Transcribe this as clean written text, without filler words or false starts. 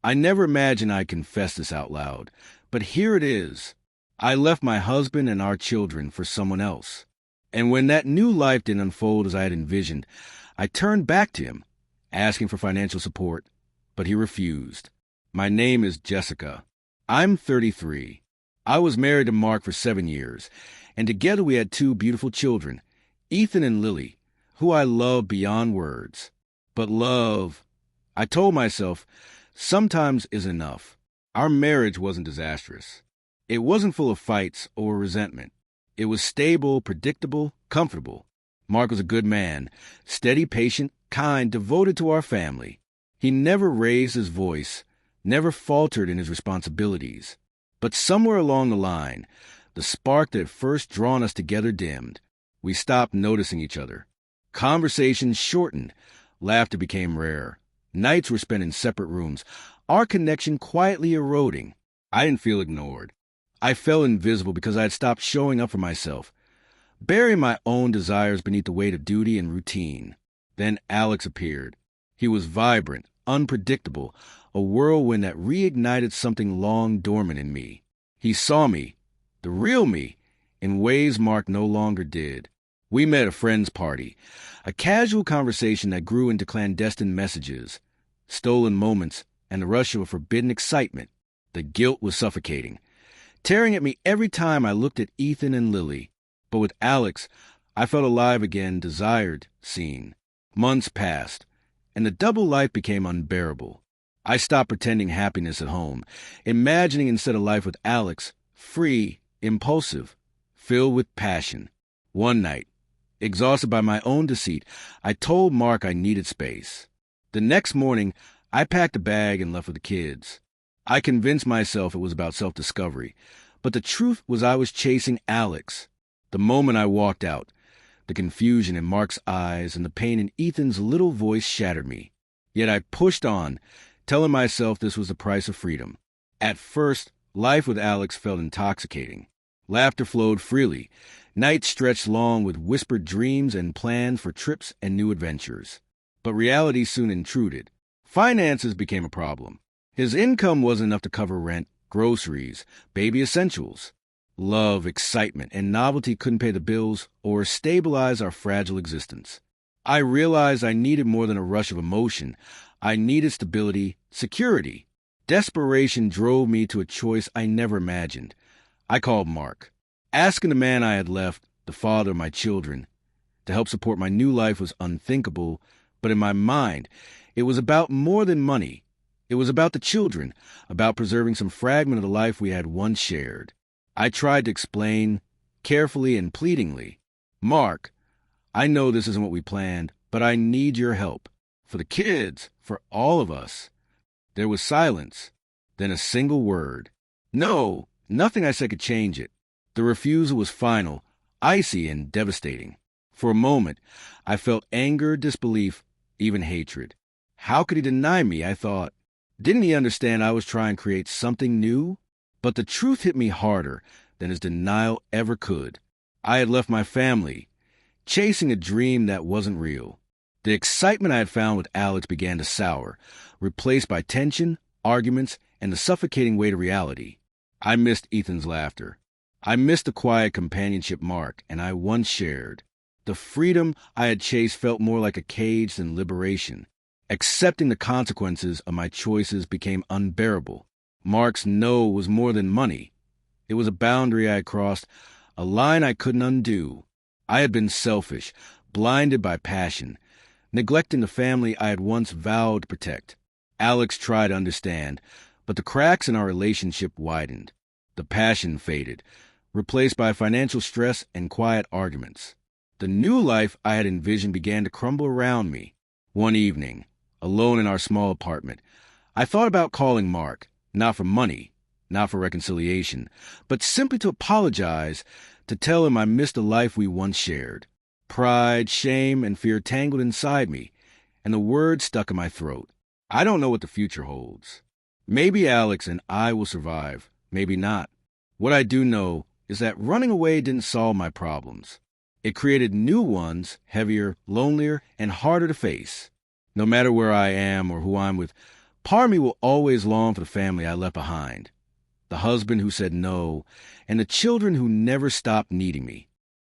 I never imagined I'd confess this out loud, but here it is. I left my husband and our children for someone else. And when that new life didn't unfold as I had envisioned, I turned back to him, asking for financial support, but he refused. My name is Jessica. I'm 33. I was married to Mark for 7 years, and together we had 2 beautiful children, Ethan and Lily, who I love beyond words. But love, I told myself, sometimes is enough. Our marriage wasn't disastrous. It wasn't full of fights or resentment. It was stable, predictable, comfortable. Mark was a good man, steady, patient, kind, devoted to our family. He never raised his voice, never faltered in his responsibilities. But somewhere along the line, the spark that had first drawn us together dimmed. We stopped noticing each other. Conversations shortened. Laughter became rare. Nights were spent in separate rooms, our connection quietly eroding. I didn't feel ignored. I felt invisible because I had stopped showing up for myself, burying my own desires beneath the weight of duty and routine. Then Alex appeared. He was vibrant, unpredictable, a whirlwind that reignited something long dormant in me. He saw me, the real me, in ways Mark no longer did. We met at a friend's party, a casual conversation that grew into clandestine messages, stolen moments, and the rush of a forbidden excitement. The guilt was suffocating, tearing at me every time I looked at Ethan and Lily. But with Alex, I felt alive again, desired, seen. Months passed, and the double life became unbearable. I stopped pretending happiness at home, imagining instead a life with Alex, free, impulsive, filled with passion. One night, exhausted by my own deceit, I told Mark I needed space. The next morning, I packed a bag and left with the kids. I convinced myself it was about self-discovery, but the truth was I was chasing Alex. The moment I walked out, the confusion in Mark's eyes and the pain in Ethan's little voice shattered me. Yet I pushed on, telling myself this was the price of freedom. At first, life with Alex felt intoxicating. Laughter flowed freely. Nights stretched long with whispered dreams and plans for trips and new adventures. But reality soon intruded. Finances became a problem. His income wasn't enough to cover rent, groceries, baby essentials. Love, excitement, and novelty couldn't pay the bills or stabilize our fragile existence. I realized I needed more than a rush of emotion. I needed stability, security. Desperation drove me to a choice I never imagined. I called Mark. Asking the man I had left, the father of my children, to help support my new life was unthinkable, but in my mind, it was about more than money. It was about the children, about preserving some fragment of the life we had once shared. I tried to explain, carefully and pleadingly, Mark, I know this isn't what we planned, but I need your help. For the kids, for all of us. There was silence, then a single word. No, nothing I said could change it. The refusal was final, icy and devastating. For a moment, I felt anger, disbelief, even hatred. How could he deny me, I thought. Didn't he understand I was trying to create something new? But the truth hit me harder than his denial ever could. I had left my family, chasing a dream that wasn't real. The excitement I had found with Alex began to sour, replaced by tension, arguments, and the suffocating weight of reality. I missed Ethan's laughter. I missed the quiet companionship Mark and I once shared. The freedom I had chased felt more like a cage than liberation. Accepting the consequences of my choices became unbearable. Mark's no was more than money. It was a boundary I had crossed, a line I couldn't undo. I had been selfish, blinded by passion, neglecting the family I had once vowed to protect. Alex tried to understand, but the cracks in our relationship widened. The passion faded, replaced by financial stress and quiet arguments. The new life I had envisioned began to crumble around me. One evening, alone in our small apartment, I thought about calling Mark, not for money, not for reconciliation, but simply to apologize, to tell him I missed the life we once shared. Pride, shame, and fear tangled inside me, and the words stuck in my throat. I don't know what the future holds. Maybe Alex and I will survive, maybe not. What I do know is that running away didn't solve my problems. It created new ones, heavier, lonelier, and harder to face. No matter where I am or who I'm with, Part of me will always long for the family I left behind, the husband who said no, and the children who never stopped needing me.